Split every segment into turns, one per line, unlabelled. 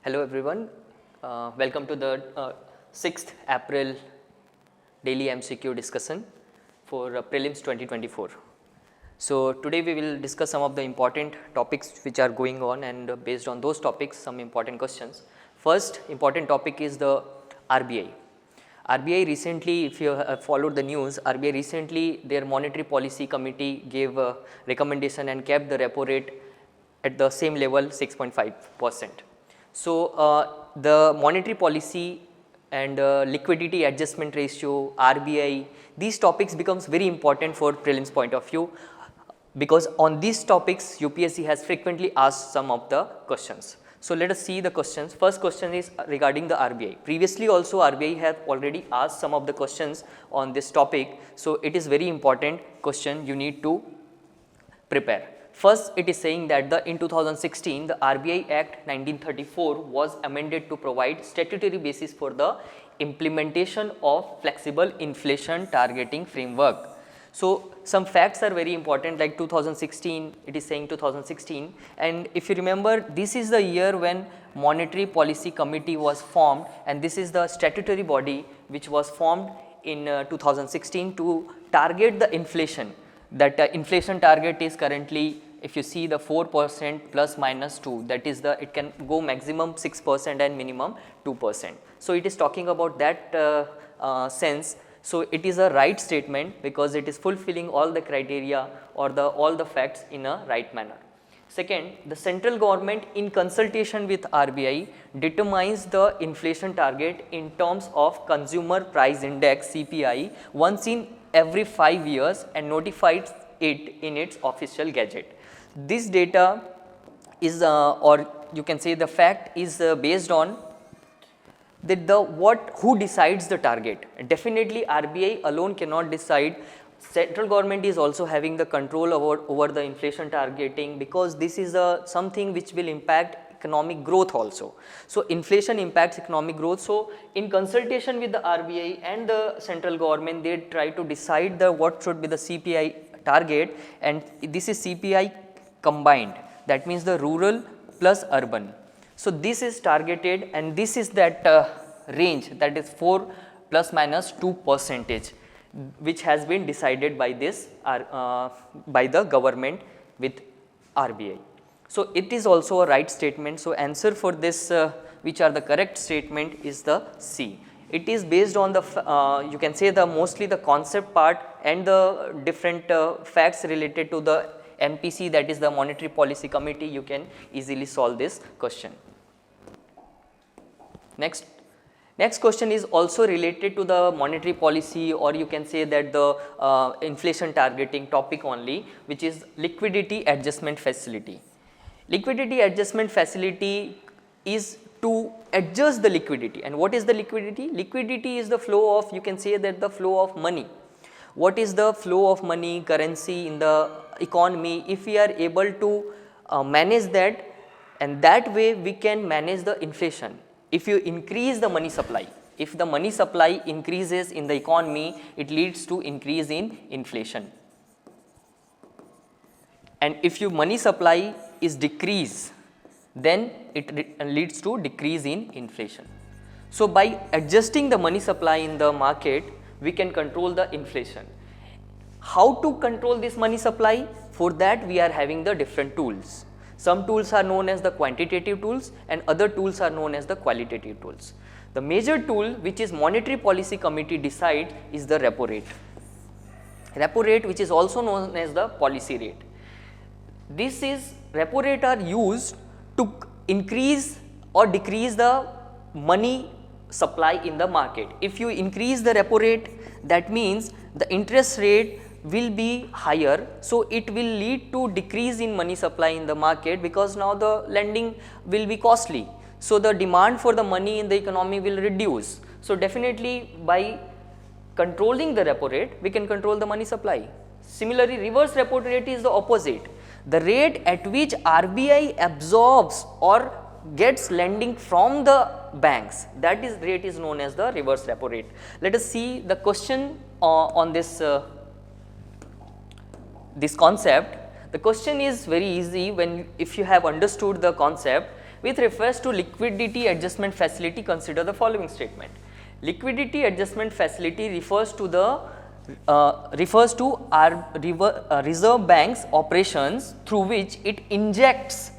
Hello everyone, welcome to the 6th April daily MCQ discussion for Prelims 2024. So today we will discuss some of the important topics which are going on, and based on those topics some important questions. First important topic is the RBI. RBI recently, if you have followed the news, RBI recently their monetary policy committee gave a recommendation and kept the repo rate at the same level 6.5%. So, the monetary policy and liquidity adjustment ratio, RBI, these topics becomes very important for prelims point of view, because on these topics UPSC has frequently asked some of the questions. So, let us see the questions. First question is regarding the RBI. Previously also RBI have already asked some of the questions on this topic. So, it is very important question you need to prepare. First, it is saying that in 2016 the RBI Act 1934 was amended to provide statutory basis for the implementation of flexible inflation targeting framework. So, some facts are very important, like 2016, it is saying 2016, and if you remember, this is the year when Monetary Policy Committee was formed, and this is the statutory body which was formed in 2016 to target the inflation. That inflation target is currently, if you see, the 4% plus minus 2, that is it can go maximum 6% and minimum 2%. So, it is talking about that sense. So, it is a right statement because it is fulfilling all the criteria or all the facts in a right manner. Second, the central government in consultation with RBI determines the inflation target in terms of consumer price index CPI once in every 5 years and notifies it in its official gazette. This data is or you can say the fact is based on that who decides the target. Definitely RBI alone cannot decide. Central government is also having the control over the inflation targeting, because this is something which will impact economic growth also. So, inflation impacts economic growth. So, in consultation with the RBI and the central government, they try to decide what should be the CPI target, and this is CPI combined, that means the rural plus urban. So, this is targeted, and this is that range, that is 4 plus minus 2%, which has been decided by by the government with RBI. So, it is also a right statement. So, answer for this which are the correct statement is the C. It is based on the you can say mostly the concept part and the different facts related to the MPC, that is the Monetary Policy Committee. You can easily solve this question. Next question is also related to the monetary policy, or you can say that the inflation targeting topic only, which is liquidity adjustment facility. Liquidity adjustment facility is to adjust the liquidity. And what is the liquidity? Liquidity is the flow of, you can say that the flow of money. What is the flow of money, currency in the economy? If we are able to manage that, and that way we can manage the inflation. If you increase the money supply, if the money supply increases in the economy, it leads to increase in inflation. And if your money supply is decreased, then it leads to decrease in inflation. So, by adjusting the money supply in the market, we can control the inflation. How to control this money supply? For that we are having the different tools. Some tools are known as the quantitative tools, and other tools are known as the qualitative tools. The major tool which is Monetary Policy Committee decides is the repo rate. Repo rate, which is also known as the policy rate. This is repo rate are used to increase or decrease the money supply in the market. If you increase the repo rate, that means the interest rate will be higher. So, it will lead to decrease in money supply in the market, because now the lending will be costly. So, the demand for the money in the economy will reduce. So, definitely by controlling the repo rate, we can control the money supply. Similarly, reverse repo rate is the opposite. The rate at which RBI absorbs or gets lending from the banks, that is rate is known as the reverse repo rate. Let us see the question on this concept. The question is very easy if you have understood the concept. With reference to liquidity adjustment facility, consider the following statement. Liquidity adjustment facility refers to our Reserve Bank's operations through which it injects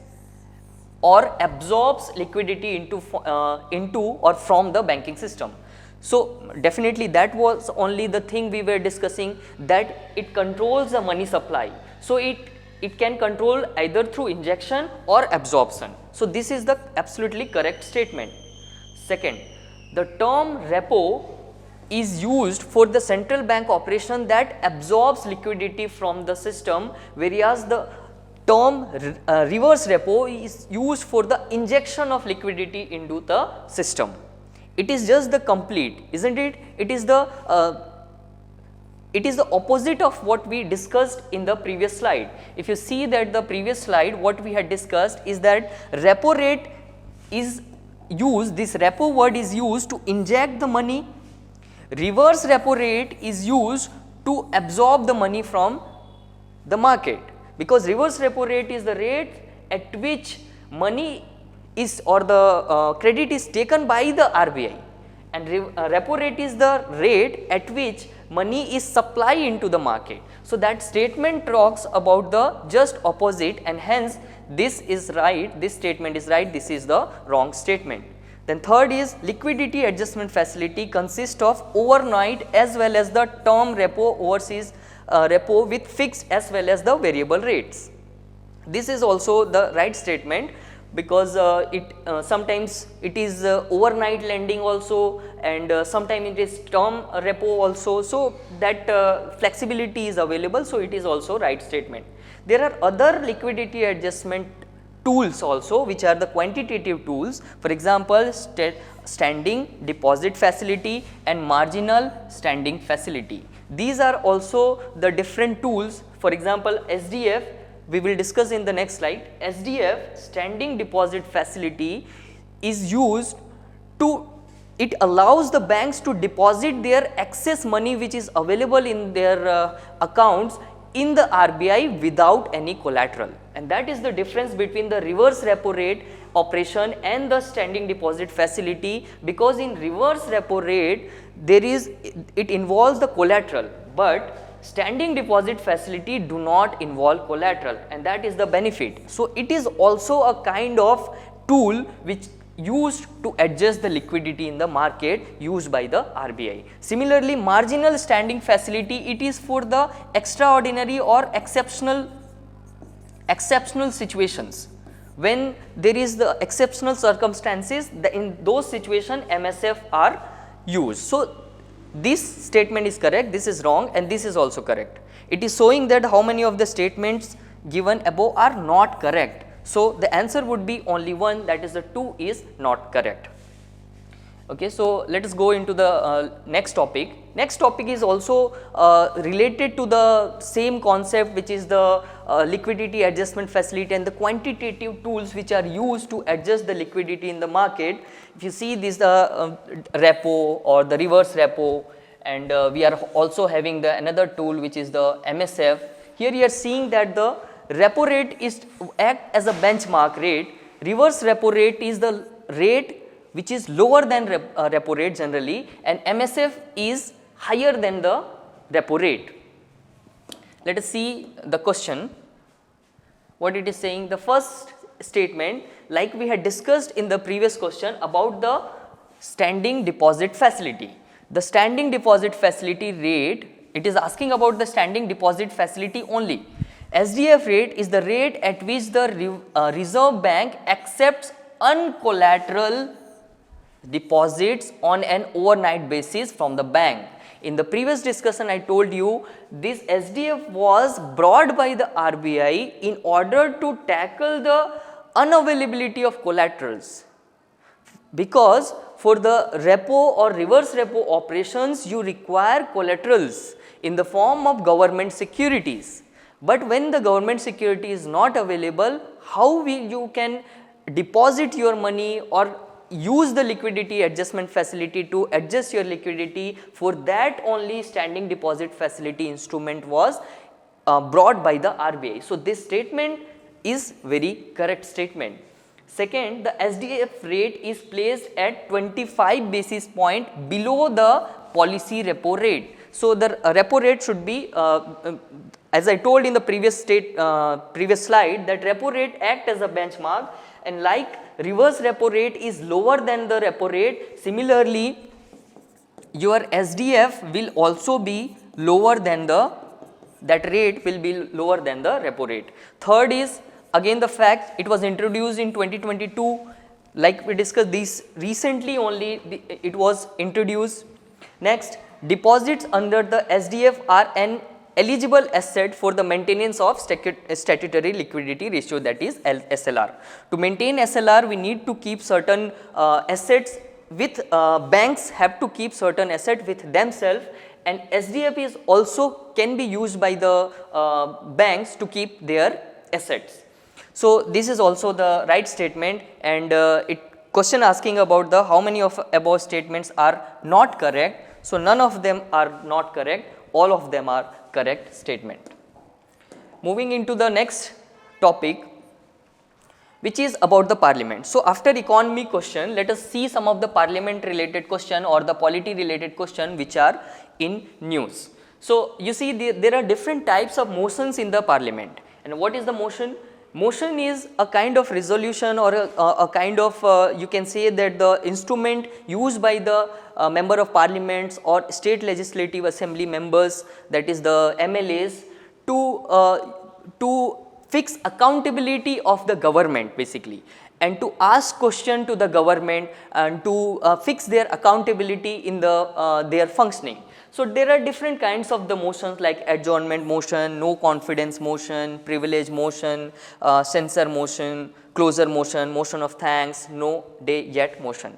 or absorbs liquidity into or from the banking system. So definitely that was only the thing we were discussing, that it controls the money supply. So it can control either through injection or absorption. So this is the absolutely correct statement. Second, the term repo is used for the central bank operation that absorbs liquidity from the system, whereas the term reverse repo is used for the injection of liquidity into the system. It is just the complete, isn't it? It is the opposite of what we discussed in the previous slide. If you see that the previous slide, what we had discussed is that repo rate is used, this repo word is used to inject the money. Reverse repo rate is used to absorb the money from the market, because reverse repo rate is the rate at which money is or the credit is taken by the RBI, and repo rate is the rate at which money is supplied into the market. So that statement talks about the just opposite, and hence this is right, this statement is right, this is the wrong statement. Then third is liquidity adjustment facility consists of overnight as well as the term repo overseas repo with fixed as well as the variable rates. This is also the right statement, because sometimes it is overnight lending also, and sometimes it is term repo also. So that flexibility is available, so it is also right statement. There are other liquidity adjustment tools also, which are the quantitative tools. For example, standing deposit facility and marginal standing facility. These are also the different tools. For example, SDF, we will discuss in the next slide. SDF, standing deposit facility, is used to, it allows the banks to deposit their excess money which is available in their accounts in the RBI without any collateral, and that is the difference between the reverse repo rate operation and the standing deposit facility, because in reverse repo rate it involves the collateral, but standing deposit facility do not involve collateral, and that is the benefit. So it is also a kind of tool which used to adjust the liquidity in the market used by the RBI. Similarly, marginal standing facility, it is for the extraordinary or exceptional situations. When there is the exceptional circumstances, in those situations MSF are used. So this statement is correct, this is wrong, and this is also correct. It is showing that how many of the statements given above are not correct. So the answer would be only one, that is the 2 is not correct. Okay, so let us go into the next topic. Next topic is also related to the same concept, which is the liquidity adjustment facility and the quantitative tools which are used to adjust the liquidity in the market. If you see this repo or the reverse repo, and we are also having the another tool which is the MSF. Here you are seeing that the repo rate is act as a benchmark rate. Reverse repo rate is the rate which is lower than repo rate generally, and MSF is higher than the repo rate. Let us see the question, what it is saying. The first statement, like we had discussed in the previous question about the standing deposit facility. The standing deposit facility rate, it is asking about the standing deposit facility only. SDF rate is the rate at which the Reserve Bank accepts uncollateral deposits on an overnight basis from the bank. In the previous discussion I told you this SDF was brought by the RBI in order to tackle the unavailability of collaterals, because for the repo or reverse repo operations you require collaterals in the form of government securities. But when the government security is not available, how you can deposit your money or use the liquidity adjustment facility to adjust your liquidity? For that only standing deposit facility instrument was brought by the RBI. So this statement is very correct statement. Second, the SDF rate is placed at 25 basis point below the policy repo rate. So, the repo rate should be as I told in the previous slide, that repo rate act as a benchmark, and like reverse repo rate is lower than the repo rate, similarly your SDF will also be lower than that rate will be lower than the repo rate. Third is again the fact it was introduced in 2022, like we discussed this recently only it was introduced. Next, deposits under the SDF are an eligible asset for the maintenance of statutory liquidity ratio, that is SLR. To maintain SLR, we need to keep certain assets with banks have to keep certain assets with themselves, and SDF is also can be used by the banks to keep their assets. So, this is also the right statement, and question asking about the how many of above statements are not correct. So, none of them are not correct, all of them are correct statement. Moving into the next topic, which is about the parliament. So, after economy question, let us see some of the parliament related question or the polity related question which are in news. So, you see there are different types of motions in the parliament, and what is the motion? Motion is a kind of resolution or a kind of you can say that the instrument used by the member of parliaments or state legislative assembly members, that is the MLAs, to fix accountability of the government basically, and to ask question to the government and to fix their accountability in their functioning. So, there are different kinds of the motions like adjournment motion, no confidence motion, privilege motion, censure motion, closure motion, motion of thanks, no day yet motion.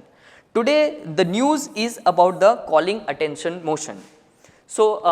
Today the news is about the calling attention motion. So,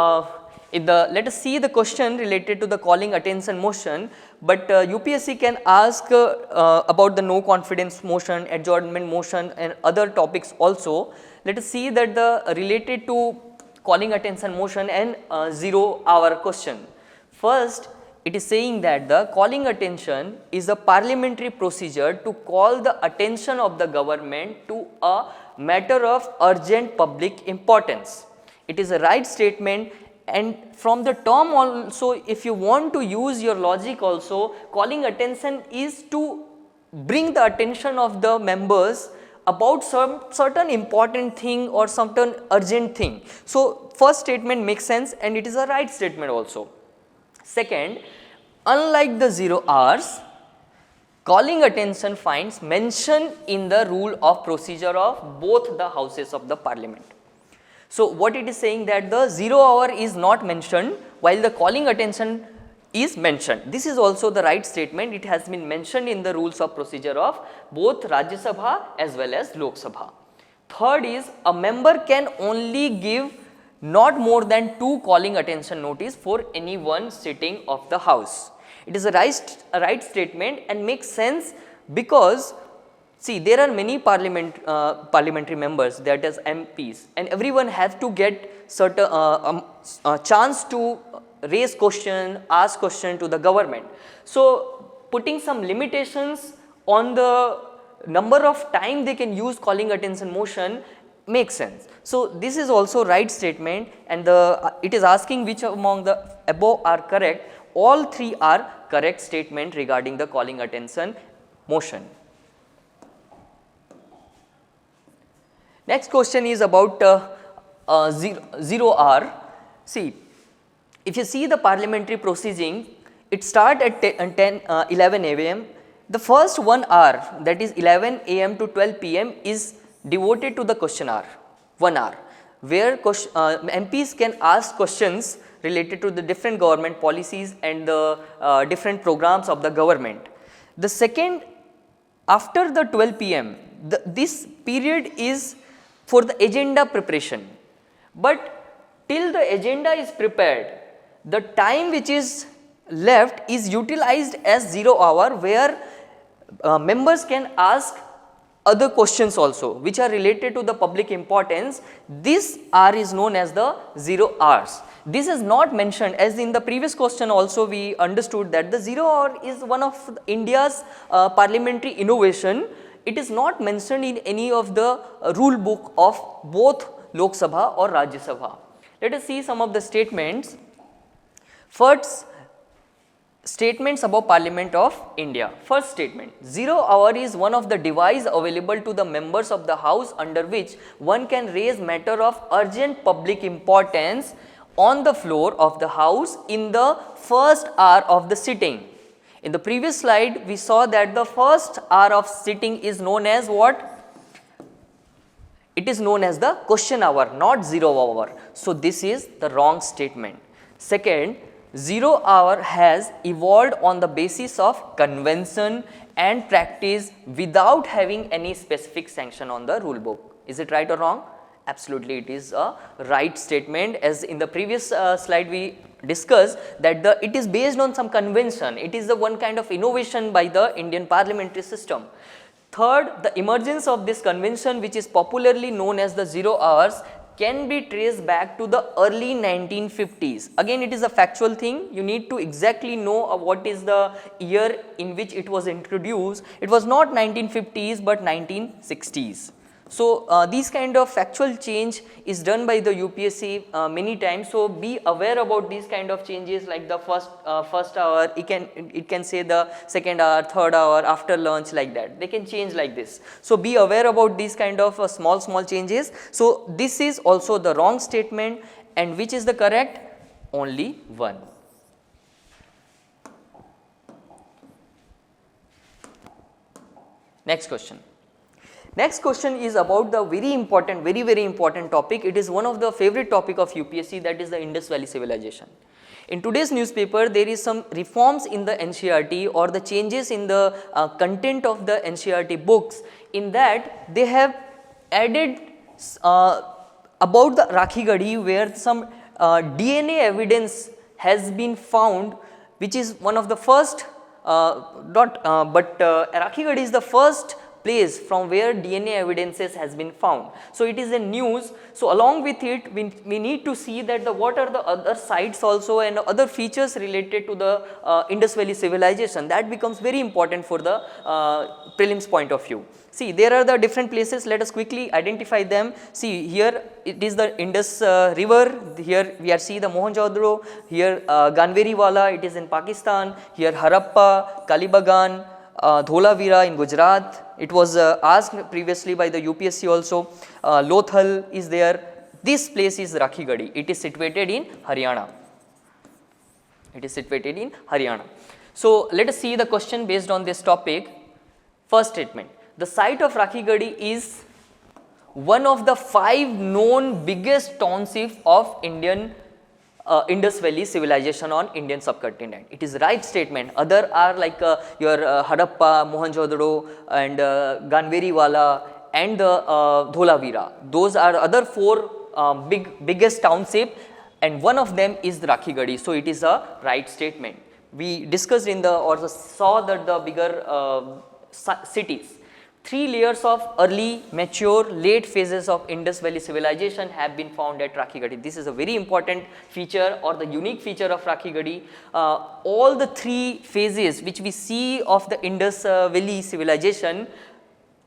let us see the question related to the calling attention motion, but UPSC can ask about the no confidence motion, adjournment motion and other topics also. Let us see that the related to calling attention motion and 0 hour question. First, it is saying that the calling attention is a parliamentary procedure to call the attention of the government to a matter of urgent public importance. It is a right statement, and from the term also, if you want to use your logic also, calling attention is to bring the attention of the members about some certain important thing or certain urgent thing. So, first statement makes sense and it is a right statement also. Second, unlike the 0 hours, calling attention finds mention in the rule of procedure of both the houses of the parliament. So, what it is saying that the 0 hour is not mentioned while the calling attention is mentioned. This is also the right statement. It has been mentioned in the rules of procedure of both Rajya Sabha as well as Lok Sabha. Third is a member can only give not more than 2 calling attention notice for any one sitting of the house. It is a right statement and makes sense because see there are many parliamentary members, that is MPs, and everyone has to get certain chance to raise question, ask question to the government. So, putting some limitations on the number of time they can use calling attention motion makes sense. So, this is also right statement, and it is asking which among the above are correct. All 3 are correct statement regarding the calling attention motion. Next question is about 0 hour. See, if you see the parliamentary proceeding, it starts at 11 a.m. The first 1 hour, that is 11 a.m. to 12 p.m. is devoted to the question hour, 1 hour, where MPs can ask questions related to the different government policies and the different programs of the government. The second, after the 12 p.m., this period is for the agenda preparation, but till the agenda is prepared, the time which is left is utilized as 0 hour, where members can ask other questions also which are related to the public importance. This hour is known as the 0 hours. This is not mentioned, as in the previous question also we understood that the 0 hour is one of India's parliamentary innovation. It is not mentioned in any of the rule book of both Lok Sabha or Rajya Sabha. Let us see some of the statements. First, statements about Parliament of India. First statement, 0 hour is one of the device available to the members of the House under which one can raise matter of urgent public importance on the floor of the House in the first hour of the sitting. In the previous slide, we saw that the first hour of sitting is known as what? It is known as the question hour, not 0 hour. So, this is the wrong statement. Second, 0 hour has evolved on the basis of convention and practice without having any specific sanction on the rule book. Is it right or wrong? Absolutely, it is a right statement. As in the previous slide we discussed that it is based on some convention. It is the one kind of innovation by the Indian parliamentary system. Third, the emergence of this convention, which is popularly known as the 0 hours, can be traced back to the early 1950s. Again, it is a factual thing. You need to exactly know what is the year in which it was introduced. It was not 1950s but 1960s. So, these kind of factual change is done by the UPSC many times. So, be aware about these kind of changes, like the first hour, it can say the second hour, third hour, after lunch, like that. They can change like this. So, be aware about these kind of small changes. So, this is also the wrong statement, and which is the correct? Only one. Next question. Next question is about the very important topic. It is one of the favorite topic of UPSC, that is the Indus Valley Civilization. In today's newspaper, there is some reforms in the NCERT or the changes in the content of the NCERT books. In that, they have added about the Rakhi Gadi, where some DNA evidence has been found, which is one of the first, Rakhi Gadi is the first place from where DNA evidences has been found. So, it is a news. So, along with it, we need to see that what are the other sites also and other features related to the Indus Valley Civilization. That becomes very important for the prelims point of view. See, there are the different places. Let us quickly identify them. See, here it is the Indus river. Here we are see the Mohenjo-daro. Here Ganveriwala, it is in Pakistan. Here Harappa, Kalibagan, Dholavira in Gujarat. It was asked previously by the UPSC also. Lothal is there. This place is Rakhi Gadi. It is situated in Haryana. It is situated in Haryana. So, let us see the question based on this topic. First statement. The site of Rakhi Gadi is one of the 5 known biggest townships of Indus Valley Civilization on Indian subcontinent. It is right statement. Other are like your Harappa, Mohenjo-daro and Ganveriwala and the Dholavira. Those are other 4 biggest township, and one of them is the Rakhi Gadi. So, it is a right statement. We discussed in the saw that the bigger cities. 3 layers of early, mature, late phases of Indus Valley Civilization have been found at Rakhi Gadi. This is a very important feature or the unique feature of Rakhi Gadi. All the 3 phases which we see of the Indus Valley Civilization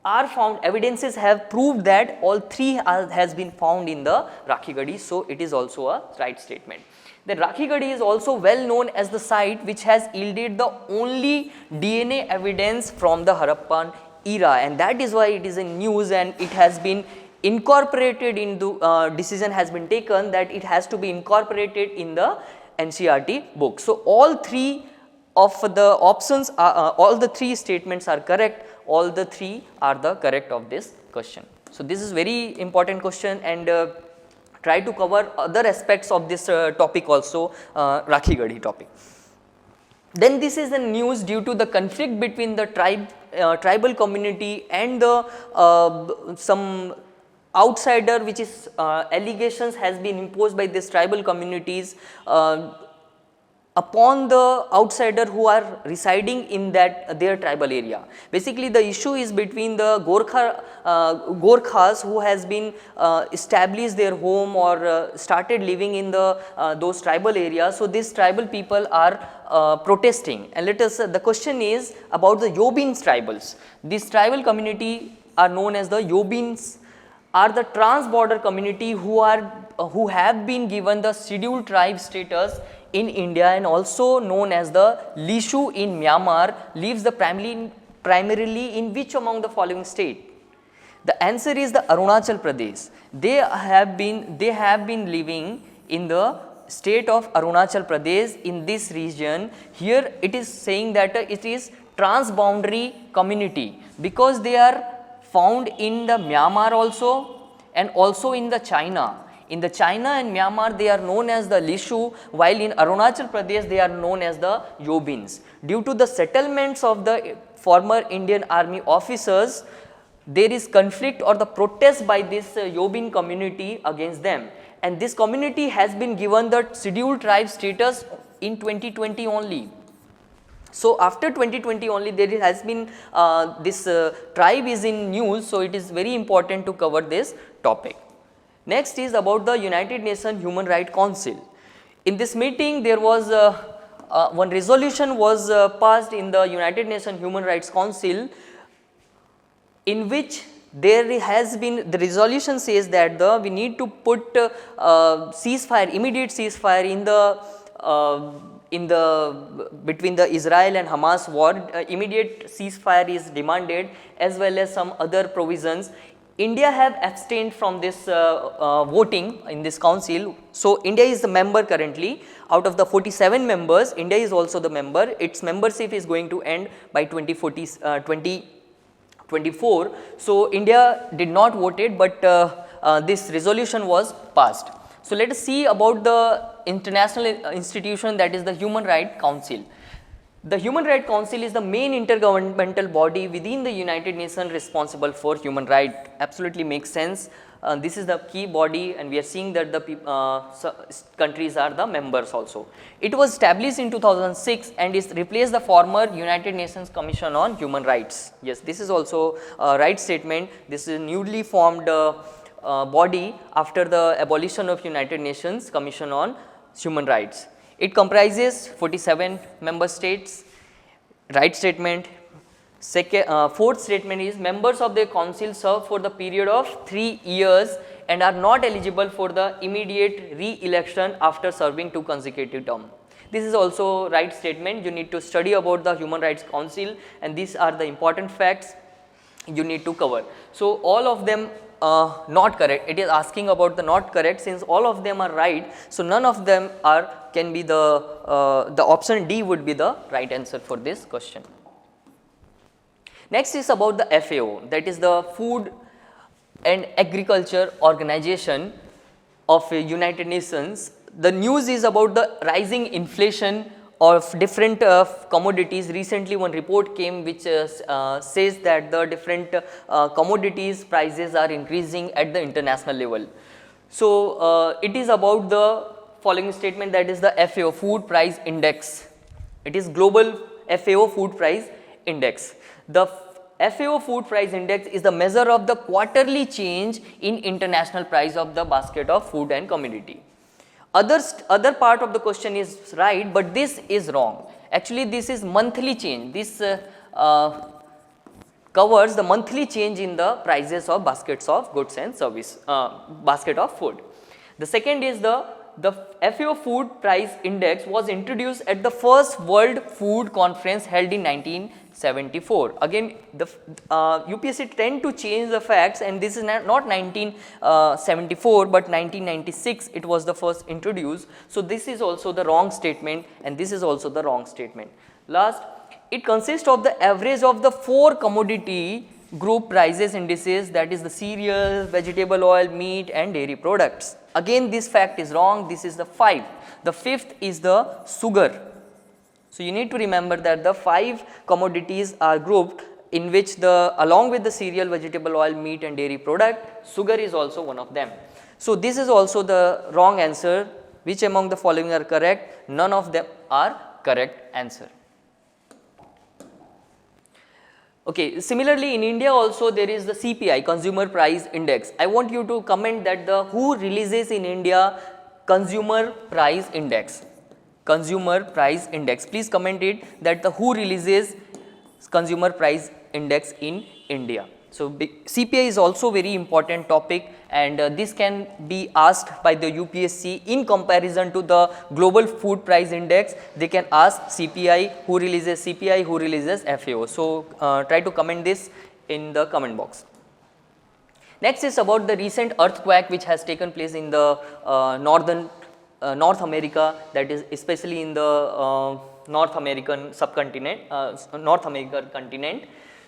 are found, evidences have proved that all 3 has been found in the Rakhi Gadi. So, it is also a right statement. The Rakhi Gadi is also well known as the site which has yielded the only DNA evidence from the Harappan era, and that is why it is in news, and it has been incorporated into decision has been taken that it has to be incorporated in the NCERT book. So, all 3 of the options all the 3 statements are correct. All the 3 are the correct of this question. So, this is very important question, and try to cover other aspects of this topic also, Rakhi Gadi topic. Then this is the news due to the conflict between the tribal community and the some outsider, which is allegations has been imposed by these tribal communities upon the outsider who are residing in that their tribal area. Basically the issue is between the Gorkhas who has been established their home or started living in the those tribal areas. So these tribal people are protesting, and let us the question is about the Yobins tribals. This tribal community are known as the Yobins, are the trans-border community who have been given the scheduled tribe status in India and also known as the Lishu in Myanmar, lives the primarily in which among the following state? The answer is the Arunachal Pradesh. They have been living in the state of Arunachal Pradesh in this region. Here it is saying that it is transboundary community because they are found in the Myanmar also and also in the China. In the China and Myanmar they are known as the Lishu, while in Arunachal Pradesh they are known as the Yobins. Due to the settlements of the former Indian Army officers, there is conflict or the protest by this Yobin community against them, and this community has been given the scheduled tribe status in 2020 only. So after 2020 only there has been this tribe is in news, so it is very important to cover this topic. Next is about the United Nations Human Rights Council. In this meeting there was one resolution was passed in the United Nations Human Rights Council, in which there has been the resolution says that we need to put ceasefire, immediate ceasefire in the between the Israel and Hamas war. Immediate ceasefire is demanded, as well as some other provisions. India have abstained from this voting in this council. So India is the member currently. Out of the 47 members, India is also the member. Its membership is going to end by 2024. So India did not vote it, but this resolution was passed. So let us see about the international institution, that is the Human Rights Council. The Human Rights Council is the main intergovernmental body within the United Nations responsible for human rights. Absolutely makes sense. This is the key body, and we are seeing that the countries are the members also. It was established in 2006 and is replaced the former United Nations Commission on Human Rights. Yes, this is also a right statement. This is a newly formed body after the abolition of United Nations Commission on Human Rights. It comprises 47 member states. Right statement. Fourth statement is members of the council serve for the period of 3 years and are not eligible for the immediate re-election after serving 2 consecutive terms. This is also right statement. You need to study about the Human Rights Council, and these are the important facts you need to cover. So all of them not correct. It is asking about the not correct. Since all of them are right, so none of them can be the option D would be the right answer for this question. Next is about the FAO, that is the Food and Agriculture Organization of United Nations. The news is about the rising inflation of different commodities. Recently one report came which says that the different commodities prices are increasing at the international level. So it is about the following statement, that is the FAO Food Price Index. It is global FAO Food Price Index. The FAO Food Price Index is the measure of the quarterly change in international price of the basket of food and commodity. Other part of the question is right, but this is wrong. Actually this is monthly change. This covers the monthly change in the prices of baskets of goods and service, basket of food. The second is the FAO Food Price Index was introduced at the first World Food Conference held in 1974. Again, the UPSC tend to change the facts, and this is not 1974 but 1996 it was the first introduced. So this is also the wrong statement, and this is also the wrong statement. Last, it consists of the average of the 4 commodity group prices indices, that is the cereals, vegetable oil, meat and dairy products. Again this fact is wrong. This is the 5. The 5th is the sugar. So you need to remember that the 5 commodities are grouped, in which along with the cereal, vegetable oil, meat and dairy product, sugar is also one of them. So this is also the wrong answer. Which among the following are correct? None of them are correct answer. Okay, similarly in India also there is the CPI, Consumer Price Index. I want you to comment that the who releases in India Consumer Price Index. Consumer Price Index. Please comment it that the who releases Consumer Price Index in India. So, CPI is also very important topic, and this can be asked by the UPSC in comparison to the global food price index. They can ask CPI, who releases CPI, who releases FAO. So, try to comment this in the comment box. Next is about the recent earthquake which has taken place in the North America, that is especially in the North American subcontinent, North American continent.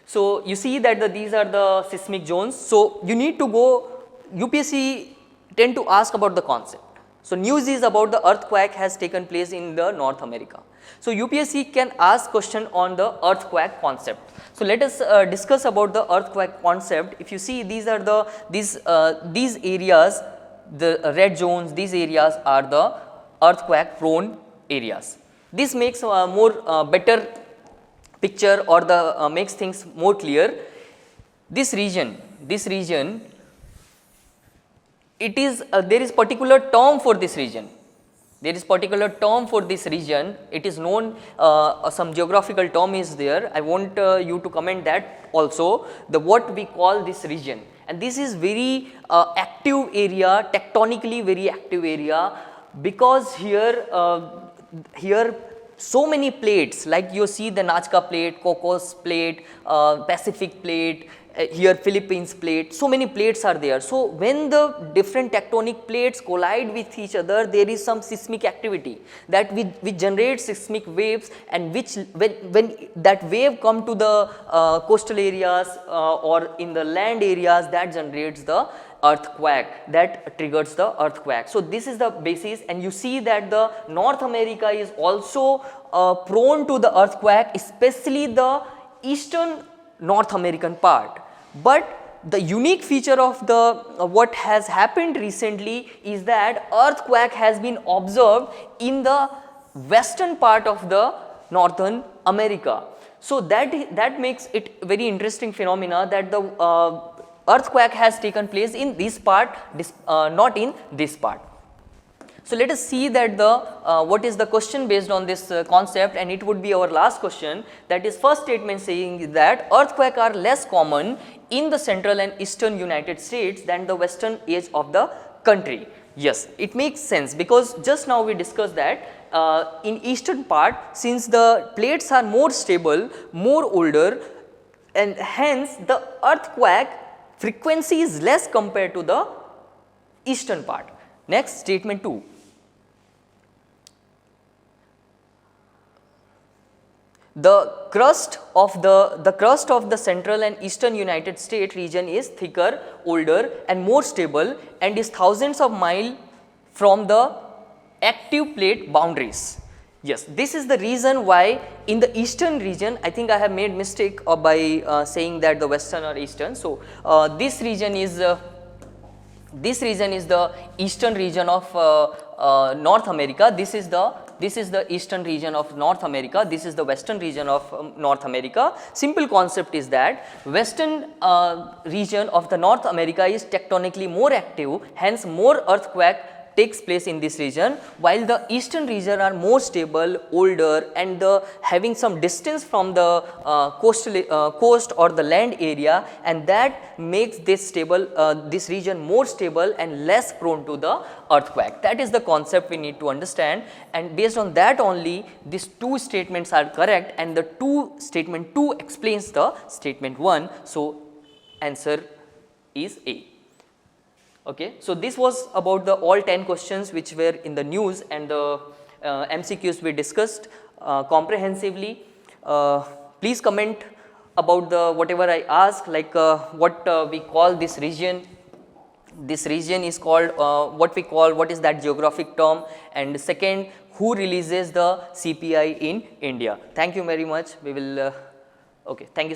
So, you see that these are the seismic zones. So, you need to go, UPSC tend to ask about the concept. So, news is about the earthquake has taken place in the North America. So, UPSC can ask question on the earthquake concept. So, let us discuss about the earthquake concept. If you see, these are the these areas, the red zones, these areas are the earthquake prone areas. This makes more better picture, or the makes things more clear. This region it is there is particular term for this region. There is particular term for this region. It is known, some geographical term is there. I want you to comment that also, the what we call this region, and this is very active area, tectonically very active area, because here so many plates, like you see the Nazca plate, Cocos plate, Pacific plate, here Philippines plate, so many plates are there. So, when the different tectonic plates collide with each other, there is some seismic activity that we generate seismic waves, and which when that wave come to the coastal areas or in the land areas, that generates the earthquake, that triggers the earthquake. So, this is the basis, and you see that the North America is also prone to the earthquake, especially the eastern North American part. But the unique feature of the what has happened recently is that earthquake has been observed in the western part of the Northern America. So, that makes it very interesting phenomena that the earthquake has taken place in this part, not in this part. So, let us see that the what is the question based on this concept, and it would be our last question, that is first statement saying that earthquakes are less common in the central and eastern United States than the western edge of the country. Yes, it makes sense, because just now we discussed that in eastern part, since the plates are more stable, more older, and hence the earthquake frequency is less compared to the eastern part. Next, statement 2. The crust of the central and eastern United States region is thicker, older, and more stable, and is thousands of miles from the active plate boundaries. Yes, this is the reason why in the eastern region, I think I have made mistake by saying that the western or eastern. So, this region is the eastern region of North America. This is the eastern region of North America. This is the western region of North America. Simple concept is that western region of the North America is tectonically more active, hence more earthquake takes place in this region, while the eastern region are more stable, older, and having some distance from the coast or the land area, and that makes this region more stable and less prone to the earthquake. That is the concept we need to understand, and based on that only these two statements are correct, and the statement 2 explains the statement 1. So, answer is A. Okay. So, this was about the all 10 questions which were in the news, and the MCQs we discussed comprehensively. Please comment about the whatever I asked, like what we call this region. This region is called what is that geographic term, and second, who releases the CPI in India. Thank you very much. We will okay. Thank you.